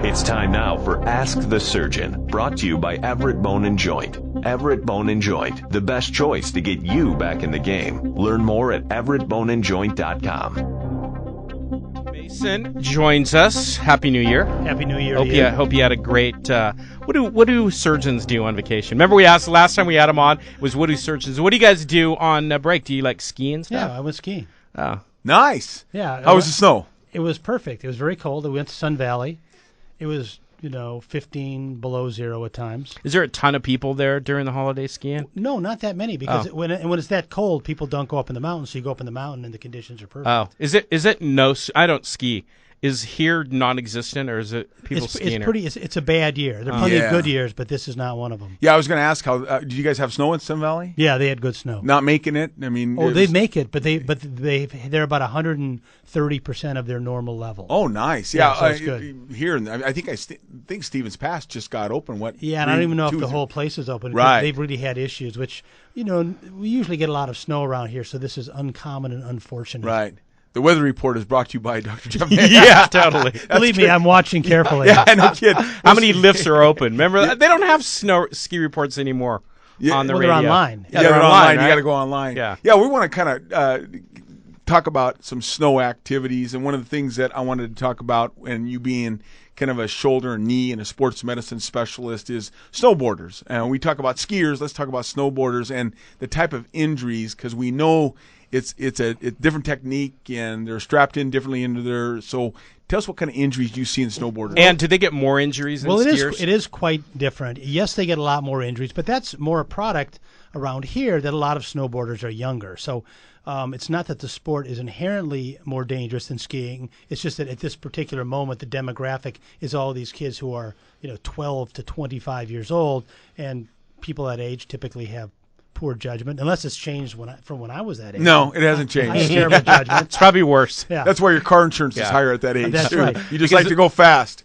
It's time now for Ask the Surgeon, brought to you by Everett Bone and Joint. Everett Bone and Joint, the best choice to get you back in the game. Learn more at everettboneandjoint.com. Mason joins us. Happy New Year. Happy New Year. Hope you had a great. What do surgeons do on vacation? Remember we asked the last time we had him on was what do surgeons? What do you guys do on break? Do you like ski and stuff? Yeah, I went skiing. Oh, nice. Yeah. How was the snow? It was perfect. It was very cold. We went to Sun Valley. It was 15 below zero at times. is there a ton of people there during the holiday skiing? No, not that many because when it's that cold, people don't go up in the mountains. So you go up in the mountain and the conditions are perfect. Oh, is it no? I don't ski. Is here non-existent or is it people skiing? It's a bad year. There are plenty of good years, but this is not one of them. Yeah, I was going to ask how did you guys have snow in Sun Valley? Yeah, they had good snow. Not making it. I mean, they make it, but they're about 130% of their normal level. Oh, nice. Yeah, so it's good. Here, I think Stevens Pass just got open. Yeah, and I don't even know if the whole place is open. Right, they've really had issues, which we usually get a lot of snow around here, so this is uncommon and unfortunate. Right. The weather report is brought to you by Dr. Jeff. Yeah, totally. Believe me, I'm watching carefully. Yeah, no kid. How many lifts are open? Remember, they don't have ski reports anymore on the radio. They're online. Yeah, they're online. Right? You got to go online. Yeah. We want to kind of talk about some snow activities, and one of the things that I wanted to talk about, and you being kind of a shoulder and knee and a sports medicine specialist, is snowboarders. And we talk about skiers. Let's talk about snowboarders and the type of injuries, because we know it's a different technique and they're strapped in differently into their. So tell us what kind of injuries you see in snowboarders. And do they get more injuries than skiers? It is quite different. Yes, they get a lot more injuries, but that's more a product around here that a lot of snowboarders are younger. So it's not that the sport is inherently more dangerous than skiing. It's just that at this particular moment, the demographic is all these kids who are 12 to 25 years old, and people that age typically have poor judgment, unless it's changed from when I was that age. No, it hasn't changed. I have terrible judgment. It's probably worse. Yeah. That's why your car insurance is higher at that age. That's too. right. You just like to go fast.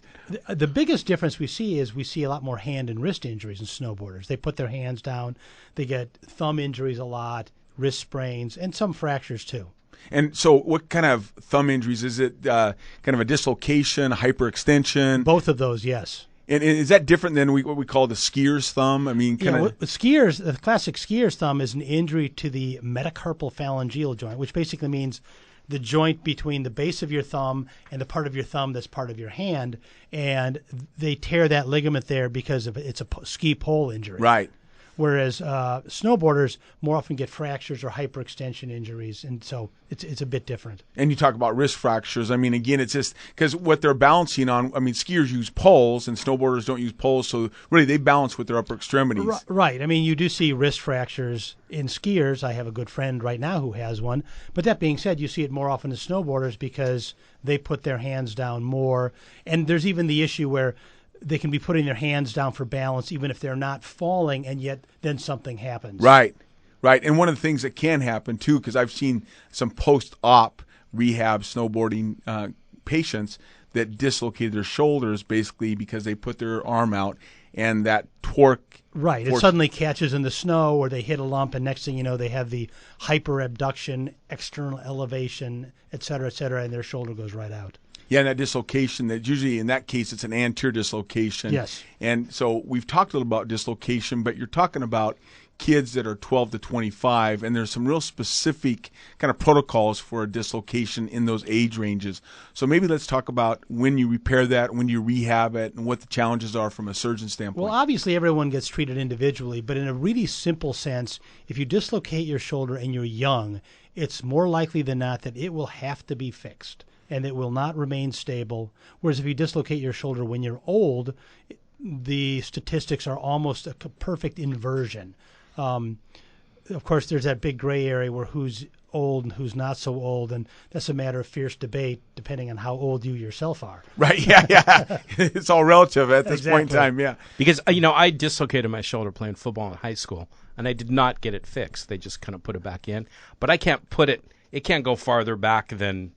The biggest difference we see is we see a lot more hand and wrist injuries in snowboarders. They put their hands down. They get thumb injuries a lot, wrist sprains, and some fractures too. And so what kind of thumb injuries? Is it kind of a dislocation, hyperextension? Both of those, yes. And is that different than what we call the skier's thumb? I mean, with skiers, the classic skier's thumb is an injury to the metacarpal phalangeal joint, which basically means the joint between the base of your thumb and the part of your thumb that's part of your hand, and they tear that ligament there because it's a ski pole injury. Right. Whereas snowboarders more often get fractures or hyperextension injuries, and so it's a bit different. And you talk about wrist fractures. I mean, again, it's just because what they're balancing on. I mean, skiers use poles, and snowboarders don't use poles, so really they balance with their upper extremities. Right. I mean, you do see wrist fractures in skiers. I have a good friend right now who has one. But that being said, you see it more often in snowboarders because they put their hands down more. And there's even the issue where they can be putting their hands down for balance even if they're not falling, and yet then something happens. Right. And one of the things that can happen, too, because I've seen some post-op rehab snowboarding patients that dislocated their shoulders basically because they put their arm out and that torque. Right. It suddenly catches in the snow or they hit a lump, and next thing you know, they have the hyperabduction, external elevation, et cetera, and their shoulder goes right out. Yeah, and that dislocation, that usually in that case it's an anterior dislocation. Yes. And so we've talked a little about dislocation, but you're talking about kids that are 12 to 25, and there's some real specific kind of protocols for a dislocation in those age ranges. So maybe let's talk about when you repair that, when you rehab it, and what the challenges are from a surgeon standpoint. Well, obviously everyone gets treated individually, but in a really simple sense, if you dislocate your shoulder and you're young, it's more likely than not that it will have to be fixed, and it will not remain stable. Whereas if you dislocate your shoulder when you're old, the statistics are almost a perfect inversion. Of course, there's that big gray area where who's old and who's not so old, and that's a matter of fierce debate depending on how old you yourself are. Right, yeah. It's all relative at this point in time, yeah. Because, I dislocated my shoulder playing football in high school, and I did not get it fixed. They just kind of put it back in. But I can't it can't go farther back than,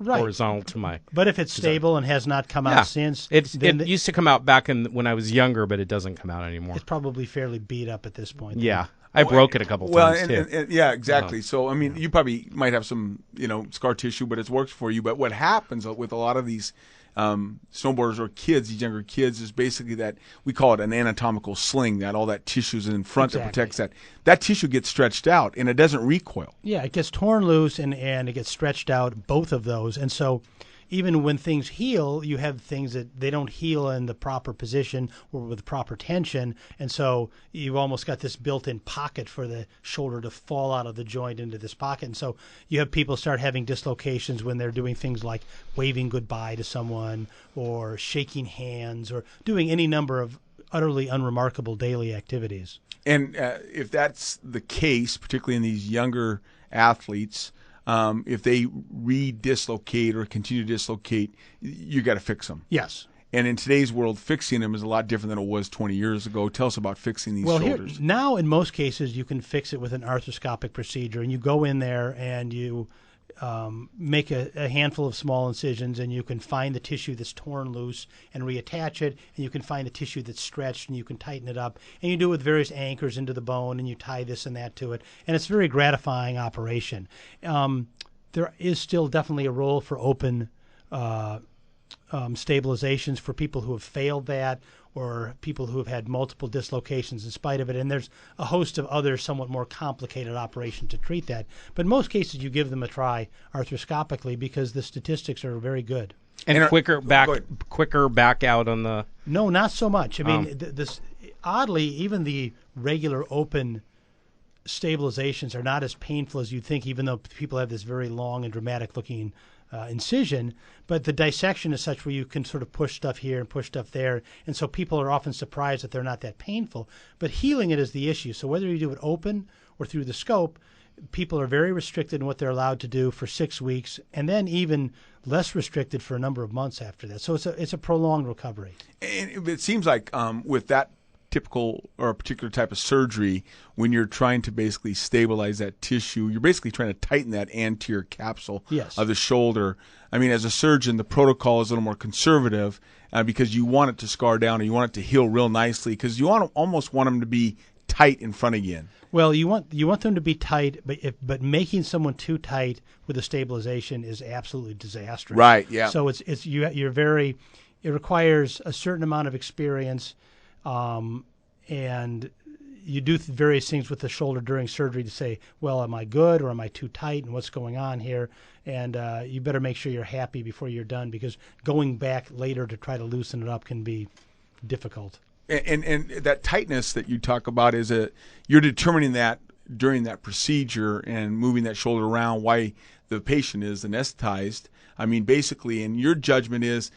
horizontal to my. But if it's stable and has not come out since, it used to come out back when I was younger, but it doesn't come out anymore. It's probably fairly beat up at this point. Yeah, I broke it a couple times too. And yeah, exactly. So I mean, you probably might have some scar tissue, but it's worked for you. But what happens with a lot of these snowboarders or kids, these younger kids, is basically that we call it an anatomical sling, that all that tissue's in front that protects that. That tissue gets stretched out and it doesn't recoil. Yeah, it gets torn loose and it gets stretched out, both of those. And so even when things heal, you have things that they don't heal in the proper position or with proper tension. And so you've almost got this built-in pocket for the shoulder to fall out of the joint into this pocket. And so you have people start having dislocations when they're doing things like waving goodbye to someone or shaking hands or doing any number of utterly unremarkable daily activities. And if that's the case, particularly in these younger athletes, if they re-dislocate or continue to dislocate, you got to fix them. Yes. And in today's world, fixing them is a lot different than it was 20 years ago. Tell us about fixing these shoulders. Now, in most cases, you can fix it with an arthroscopic procedure, and you go in there and you make a handful of small incisions, and you can find the tissue that's torn loose and reattach it, and you can find the tissue that's stretched and you can tighten it up, and you do it with various anchors into the bone, and you tie this and that to it, and it's a very gratifying operation. There is still definitely a role for open stabilizations for people who have failed that, or people who have had multiple dislocations in spite of it. And there's a host of other somewhat more complicated operations to treat that. But in most cases, you give them a try arthroscopically because the statistics are very good. And quicker back out on the... No, not so much. I mean, this oddly, even the regular open stabilizations are not as painful as you'd think, even though people have this very long and dramatic looking incision, but the dissection is such where you can sort of push stuff here and push stuff there, and so people are often surprised that they're not that painful. But healing it is the issue. So whether you do it open or through the scope, people are very restricted in what they're allowed to do for 6 weeks, and then even less restricted for a number of months after that. So it's a prolonged recovery. And it seems like with that typical or a particular type of surgery, when you're trying to basically stabilize that tissue, you're basically trying to tighten that anterior capsule of the shoulder. I mean, as a surgeon, the protocol is a little more conservative because you want it to scar down and you want it to heal real nicely because you almost want them to be tight in front again. Well, you want them to be tight, but making someone too tight with a stabilization is absolutely disastrous. Right. Yeah. So it requires a certain amount of experience. And you do various things with the shoulder during surgery to say, well, am I good or am I too tight and what's going on here? And you better make sure you're happy before you're done because going back later to try to loosen it up can be difficult. And that tightness that you talk about you're determining that during that procedure and moving that shoulder around why the patient is anesthetized. I mean, basically, and your judgment is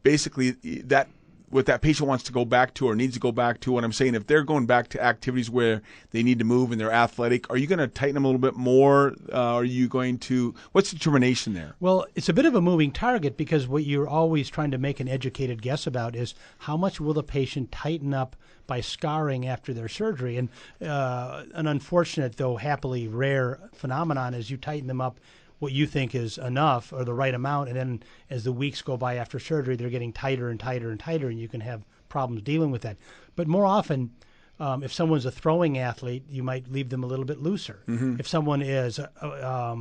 basically that what that patient wants to go back to or needs to go back to. What I'm saying, if they're going back to activities where they need to move and they're athletic, are you going to tighten them a little bit more? Are you going to – what's the determination there? Well, it's a bit of a moving target because what you're always trying to make an educated guess about is how much will the patient tighten up by scarring after their surgery. And an unfortunate, though happily rare phenomenon is you tighten them up what you think is enough or the right amount, and then as the weeks go by after surgery, they're getting tighter and tighter and tighter, and you can have problems dealing with that. But more often, if someone's a throwing athlete, you might leave them a little bit looser. Mm-hmm. If someone is a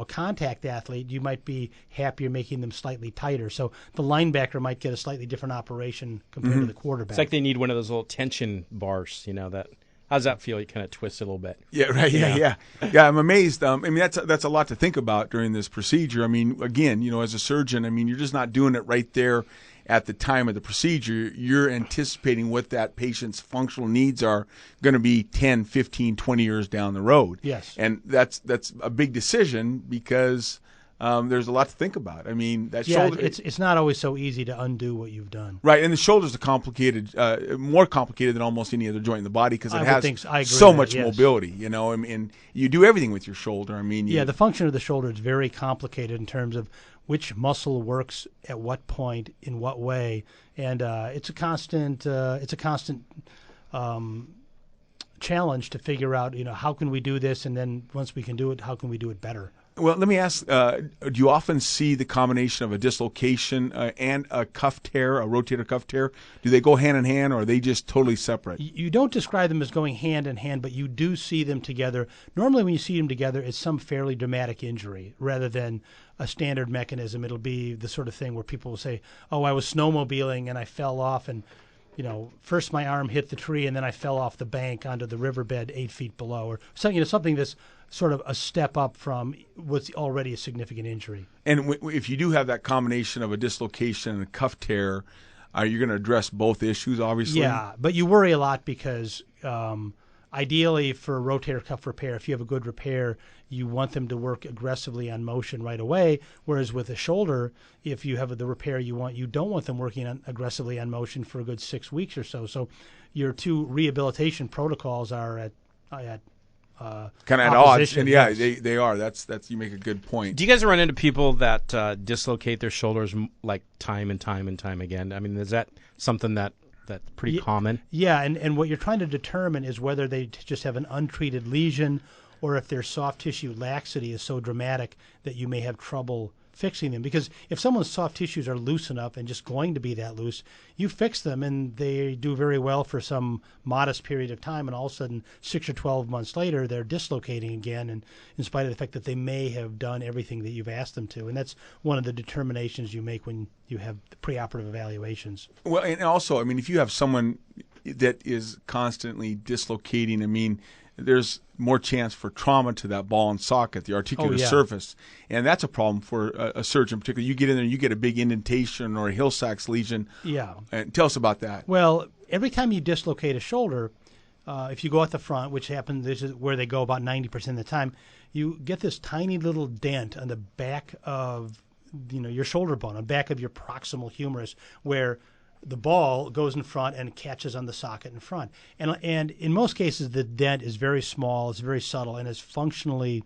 contact athlete, you might be happier making them slightly tighter. So the linebacker might get a slightly different operation compared to the quarterback. It's like they need one of those little tension bars, that. How does that feel? You kind of twist it a little bit. Yeah, right. Yeah. I'm amazed. I mean, that's a lot to think about during this procedure. I mean, again, as a surgeon, I mean, you're just not doing it right there at the time of the procedure. You're anticipating what that patient's functional needs are going to be 10, 15, 20 years down the road. Yes. And that's a big decision because there's a lot to think about. I mean, that shoulder. It's not always so easy to undo what you've done. Right, and the shoulder's more complicated than almost any other joint in the body because it has so much mobility. I mean, you do everything with your shoulder. I mean, the function of the shoulder is very complicated in terms of which muscle works at what point in what way, and it's a constant challenge to figure out. How can we do this, and then once we can do it, how can we do it better? Well, let me ask, do you often see the combination of a dislocation and a cuff tear, a rotator cuff tear? Do they go hand in hand, or are they just totally separate? You don't describe them as going hand in hand, but you do see them together. Normally when you see them together, it's some fairly dramatic injury rather than a standard mechanism. It'll be the sort of thing where people will say, oh, I was snowmobiling and I fell off and, first my arm hit the tree and then I fell off the bank onto the riverbed 8 feet below, or something, something that's sort of a step up from what's already a significant injury. And if you do have that combination of a dislocation and a cuff tear, are you going to address both issues, obviously? Yeah, but you worry a lot because ideally for a rotator cuff repair, if you have a good repair, you want them to work aggressively on motion right away, whereas with a shoulder, if you have the repair you don't want them working aggressively on motion for a good 6 weeks or so. So your two rehabilitation protocols are at kind of at odds, and yeah, they are. That's you make a good point. Do you guys run into people that dislocate their shoulders like time and time and time again? I mean, is that something that's pretty common? Yeah, and what you're trying to determine is whether they just have an untreated lesion, or if their soft tissue laxity is so dramatic that you may have trouble fixing them. Because if someone's soft tissues are loose enough and just going to be that loose, you fix them and they do very well for some modest period of time, and all of a sudden 6 or 12 months later they're dislocating again, and in spite of the fact that they may have done everything that you've asked them to. And that's one of the determinations you make when you have the preoperative evaluations. Well, and also, I mean, if you have someone that is constantly dislocating, I mean, there's more chance for trauma to that ball and socket, the articular surface. And that's a problem for a surgeon, particularly. You get in there and you get a big indentation or a Hill-Sachs lesion. Yeah. And tell us about that. Well, every time you dislocate a shoulder, if you go at the front, which happens, this is where they go about 90% of the time, you get this tiny little dent on the back of your shoulder bone, on the back of your proximal humerus, where the ball goes in front and catches on the socket in front. And in most cases, the dent is very small, it's very subtle, and is functionally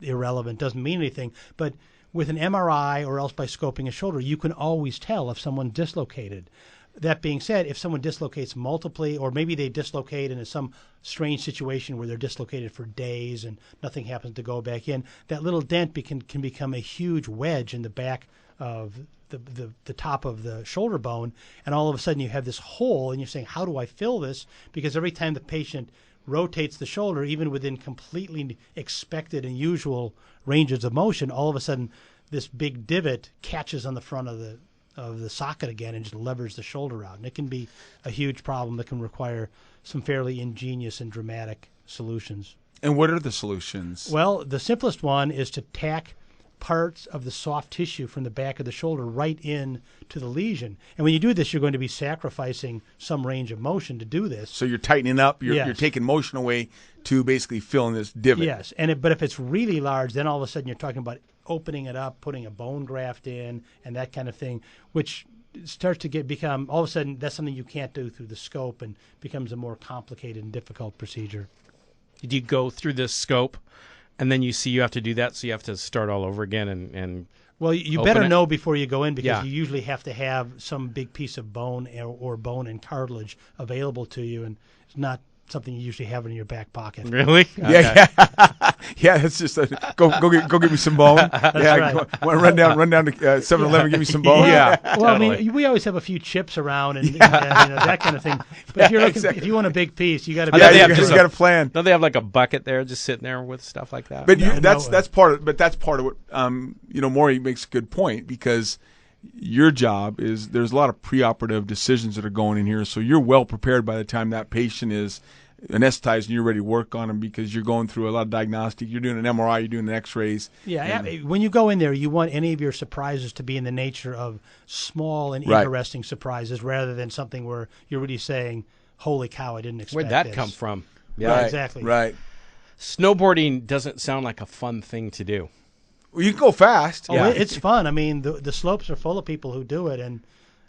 irrelevant, doesn't mean anything. But with an MRI or else by scoping a shoulder, you can always tell if someone dislocated. That being said, if someone dislocates multiply, or maybe they dislocate in some strange situation where they're dislocated for days and nothing happens to go back in, that little dent can become a huge wedge in the back of the top of the shoulder bone, and all of a sudden you have this hole, and you're saying, how do I fill this? Because every time the patient rotates the shoulder, even within completely expected and usual ranges of motion, all of a sudden this big divot catches on the front of the socket again and just levers the shoulder out. And it can be a huge problem that can require some fairly ingenious and dramatic solutions. And what are the solutions? Well, the simplest one is to tack parts of the soft tissue from the back of the shoulder right in to the lesion. And when you do this, you're going to be sacrificing some range of motion to do this. So you're tightening up, you're taking motion away to basically fill in this divot. Yes, but if it's really large, then all of a sudden you're talking about opening it up, putting a bone graft in, and that kind of thing, which starts to become, all of a sudden, that's something you can't do through the scope and becomes a more complicated and difficult procedure. Did you go through this scope, and then you see you have to do that, so you have to start all over again and well, you better know before you go in, because you usually have to have some big piece of bone or bone and cartilage available to you, and it's not something you usually have in your back pocket. Really? Yeah. Yeah, that's just go get me some bone. Right. Run down to 7-Eleven, give me some bone. Yeah. Well, totally. I mean, we always have a few chips around and that kind of thing. But if you're looking, if you want a big piece, you got to. Yeah, you got a plan. Don't they have like a bucket there, just sitting there with stuff like that? But that's part of. But that's part of what Maury makes a good point, because your job is, there's a lot of preoperative decisions that are going in here, so you're well prepared by the time that patient is anesthetized and you're ready to work on them, because you're going through a lot of diagnostic. You're doing an MRI, you're doing an X-rays. Yeah, when you go in there, you want any of your surprises to be in the nature of small and interesting surprises, rather than something where you're really saying, "Holy cow, I didn't expect Where'd that this." come from? Yeah, right, exactly. Right. Snowboarding doesn't sound like a fun thing to do. Well, you can go fast. Oh, it's fun. I mean, the slopes are full of people who do it, and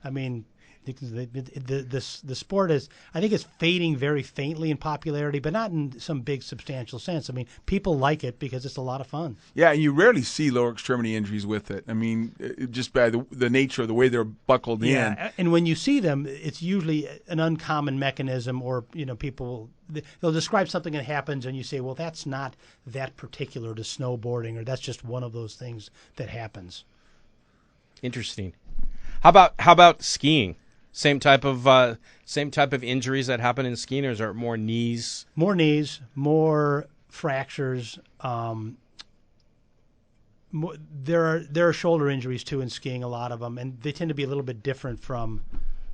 I mean, The sport is, I think, it's fading very faintly in popularity, but not in some big substantial sense. I mean, people like it because it's a lot of fun. Yeah, and you rarely see lower extremity injuries with it. I mean, just by the nature of the way they're buckled in. Yeah, and when you see them, it's usually an uncommon mechanism, or people they'll describe something that happens, and you say, well, that's not that particular to snowboarding, or that's just one of those things that happens. Interesting. How about skiing? Same type of injuries that happen in skiing, or is there more knees? More knees, more fractures. There are shoulder injuries too in skiing, a lot of them, and they tend to be a little bit different from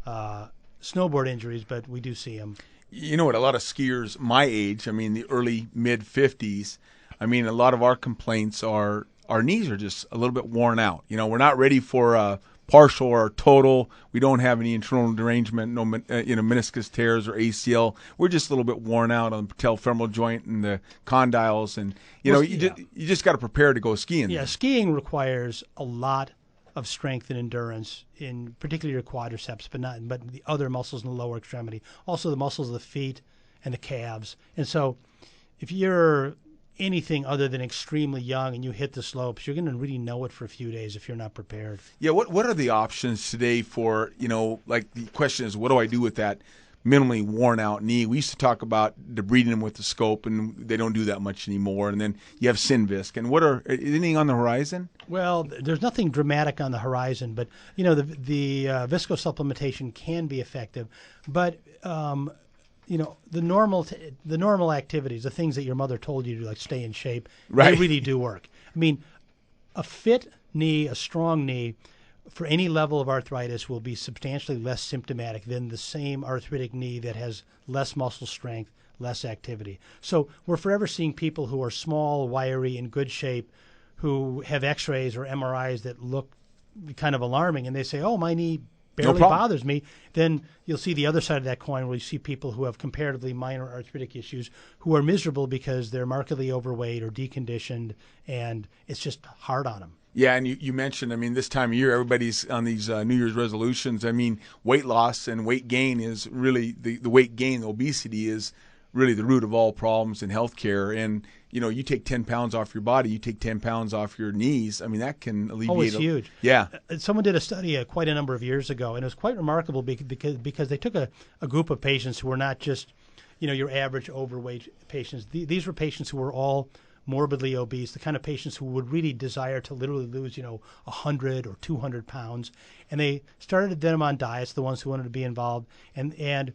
snowboard injuries, but we do see them. You know what? A lot of skiers my age, I mean, the early mid 50s. I mean, a lot of our complaints are our knees are just a little bit worn out. We're not ready for a partial or total. We don't have any internal derangement, no meniscus tears or ACL. We're just a little bit worn out on the patellofemoral joint and the condyles, and you just got to prepare to go skiing. Yeah, skiing requires a lot of strength and endurance, in particularly your quadriceps, but the other muscles in the lower extremity, also the muscles of the feet and the calves. And so, if you're anything other than extremely young and you hit the slopes, you're going to really know it for a few days if you're not prepared. Yeah, what are the options today for, like the question is, what do I do with that minimally worn out knee? We used to talk about debriding them with the scope, and they don't do that much anymore. And then you have Synvisc. And is anything on the horizon? Well, there's nothing dramatic on the horizon, but the viscosupplementation can be effective. But the normal activities, the things that your mother told you to, like stay in shape, right, they really do work. I mean, a fit knee, a strong knee, for any level of arthritis will be substantially less symptomatic than the same arthritic knee that has less muscle strength, less activity. So we're forever seeing people who are small, wiry, in good shape, who have x-rays or MRIs that look kind of alarming, and they say, oh, my knee barely bothers me. Then you'll see the other side of that coin, where you see people who have comparatively minor arthritic issues who are miserable because they're markedly overweight or deconditioned, and it's just hard on them. Yeah, and you mentioned, I mean, this time of year, everybody's on these New Year's resolutions. I mean, weight loss and weight gain is really, the weight gain, the obesity is really the root of all problems in healthcare. And, you take 10 pounds off your body, you take 10 pounds off your knees. I mean, that can alleviate. Oh, it's huge. Yeah. Someone did a study quite a number of years ago, and it was quite remarkable because they took a group of patients who were not just, your average overweight patients. These were patients who were all morbidly obese, the kind of patients who would really desire to literally lose, 100 or 200 pounds. And they started them on diets, the ones who wanted to be involved. And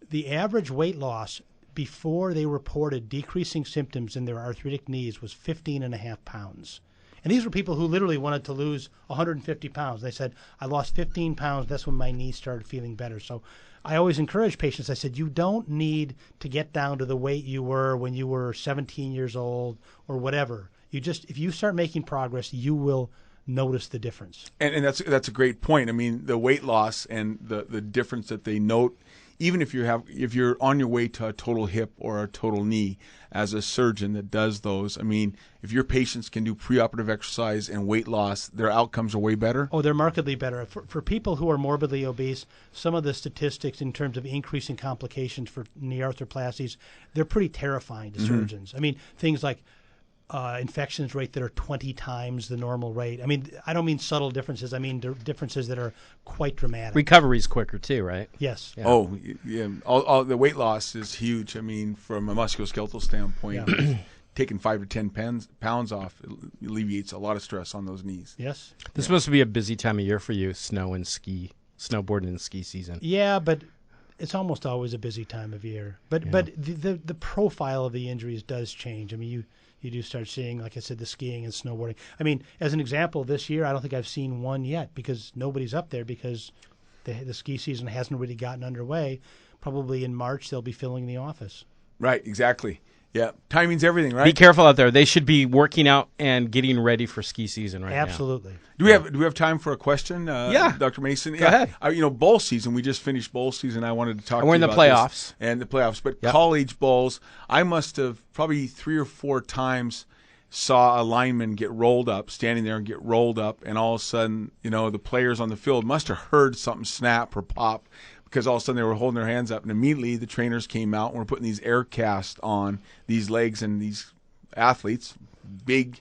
the average weight loss before they reported decreasing symptoms in their arthritic knees was 15.5 pounds. And these were people who literally wanted to lose 150 pounds. They said, I lost 15 pounds. That's when my knees started feeling better. So I always encourage patients. I said, you don't need to get down to the weight you were when you were 17 years old or whatever. If you start making progress, you will notice the difference. And that's a great point. I mean, the weight loss and the difference that they note, even if you're on your way to a total hip or a total knee, as a surgeon that does those, I mean, if your patients can do preoperative exercise and weight loss, their outcomes are way better. Oh, they're markedly better. For people who are morbidly obese, some of the statistics in terms of increasing complications for knee arthroplasties, they're pretty terrifying to surgeons. I mean, things like infections rate that are 20 times the normal rate. I mean, I don't mean subtle differences. I mean differences that are quite dramatic. Recovery's quicker too, right? Yes. Yeah. Oh, yeah. All the weight loss is huge. I mean, from a musculoskeletal standpoint, taking 5 to 10 pounds off alleviates a lot of stress on those knees. Yes. This must be a busy time of year for you, snowboarding and ski season. Yeah, but it's almost always a busy time of year. But the profile of the injuries does change. I mean, you do start seeing, like I said, the skiing and snowboarding. I mean, as an example, this year I don't think I've seen one yet because nobody's up there because the ski season hasn't really gotten underway. Probably in March they'll be filling the office. Right, exactly. Yeah, timing's everything, right? Be careful out there. They should be working out and getting ready for ski season right now. Absolutely. Do we have time for a question? Yeah, Dr. Mason. Go ahead. Bowl season. We just finished bowl season. I wanted to talk. We're in the playoffs. But college bowls. I must have probably 3 or 4 times saw a lineman get rolled up, standing there and get rolled up, and all of a sudden, the players on the field must have heard something snap or pop, because all of a sudden they were holding their hands up, and immediately the trainers came out and were putting these air casts on these legs, and these athletes, big,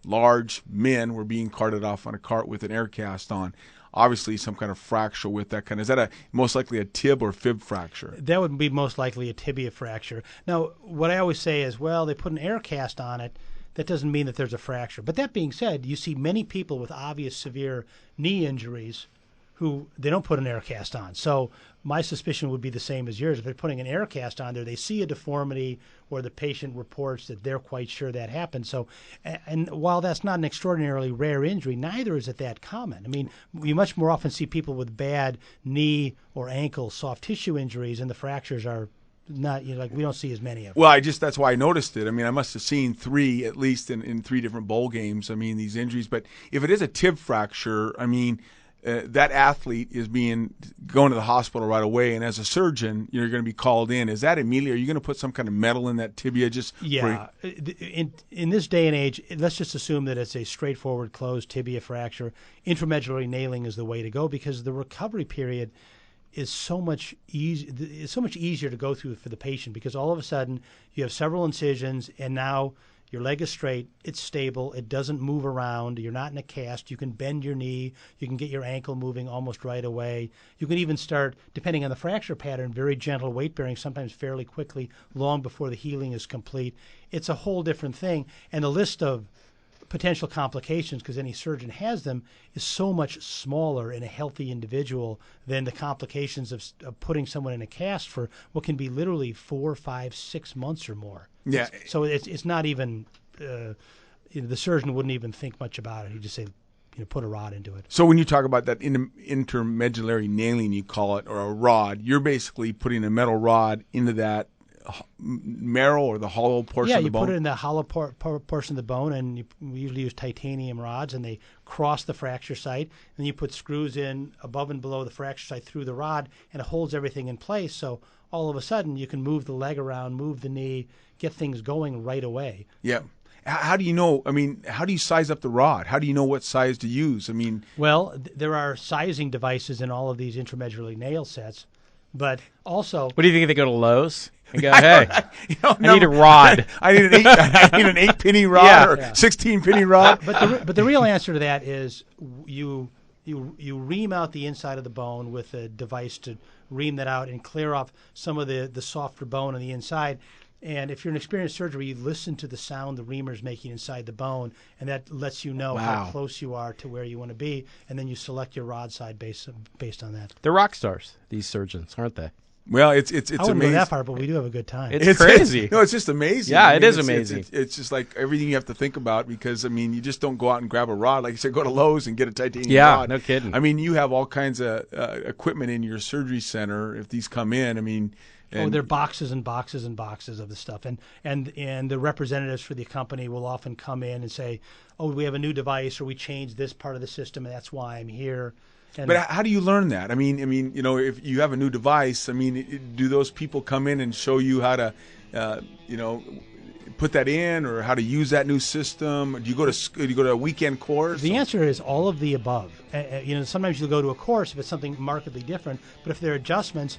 large men, were being carted off on a cart with an air cast on. Obviously some kind of fracture with that kind of, is that most likely a tib or fib fracture? That would be most likely a tibia fracture. Now, what I always say is, well, they put an air cast on it. That doesn't mean that there's a fracture. But that being said, you see many people with obvious severe knee injuries who they don't put an air cast on. So my suspicion would be the same as yours. If they're putting an air cast on there, they see a deformity or the patient reports that they're quite sure that happened. So, and while that's not an extraordinarily rare injury, neither is it that common. I mean, you much more often see people with bad knee or ankle soft tissue injuries, and the fractures are not, we don't see as many of them. Well, that's why I noticed it. I mean, I must have seen 3 at least in 3 different bowl games. I mean, these injuries. But if it is a tib fracture, I mean, that athlete is going to the hospital right away, and as a surgeon, you're going to be called in. Is that immediately? Are you going to put some kind of metal in that tibia? In this day and age, let's just assume that it's a straightforward closed tibia fracture. Intramedullary nailing is the way to go, because the recovery period is so much easier to go through for the patient, because all of a sudden you have several incisions, and now your leg is straight, it's stable, it doesn't move around, you're not in a cast, you can bend your knee, you can get your ankle moving almost right away. You can even start, depending on the fracture pattern, very gentle weight bearing, sometimes fairly quickly, long before the healing is complete. It's a whole different thing. And the list of potential complications, because any surgeon has them, is so much smaller in a healthy individual than the complications of putting someone in a cast for what can be literally 4, 5, 6 months or more. Yeah. So it's not even the surgeon wouldn't even think much about it. He'd just say, put a rod into it. So when you talk about that intermedullary nailing, you call it, or a rod, you're basically putting a metal rod into that marrow or the hollow portion of the bone? Yeah, you put it in the hollow portion of the bone, and we usually use titanium rods, and they cross the fracture site. And you put screws in above and below the fracture site through the rod, and it holds everything in place. So all of a sudden, you can move the leg around, move the knee, get things going right away. Yeah. How do you know? I mean, how do you size up the rod? How do you know what size to use? I mean, well, there are sizing devices in all of these intramedullary nail sets, but also, what do you think? They go to Lowe's and go, "Hey, I need a rod. I need an 8-penny rod or 16-penny rod." But the real answer to that is you ream out the inside of the bone with a device to ream that out and clear off some of the softer bone on the inside. And if you're an experienced surgeon, you listen to the sound the reamer's making inside the bone, and that lets you know how close you are to where you want to be, and then you select your rod side based on that. They're rock stars, these surgeons, aren't they? Well, it's I wouldn't amazing. go that far, but we do have a good time. It's crazy. No, it's just amazing. Yeah, I mean, it is amazing. It's just like everything you have to think about, because, I mean, you just don't go out and grab a rod. Like you said, go to Lowe's and get a titanium rod. Yeah, no kidding. I mean, you have all kinds of equipment in your surgery center if these come in. I mean, there are boxes and boxes and boxes of the stuff, and the representatives for the company will often come in and say, "Oh, we have a new device, or we changed this part of the system, and that's why I'm here." But how do you learn that? I mean, if you have a new device, I mean, do those people come in and show you how to, put that in, or how to use that new system? Do you go to a weekend course? The answer is all of the above. Sometimes you'll go to a course if it's something markedly different, but if there are adjustments,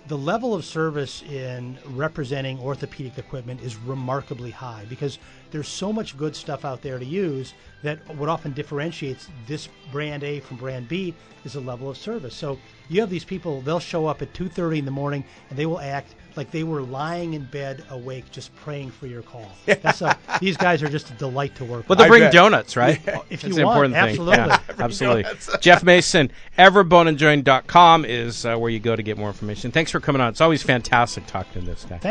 the level of service in representing orthopedic equipment is remarkably high, because there's so much good stuff out there to use that what often differentiates this brand A from brand B is a level of service. So you have these people, they'll show up at 2:30 in the morning, and they will act like they were lying in bed awake just praying for your call. These guys are just a delight to work with. But they'll bring donuts, right? Yeah. If That's you want, important absolutely. thing. Yeah, absolutely. Jeff Mason, everboneandjoint.com is where you go to get more information. Thanks for coming on. It's always fantastic talking to this guy.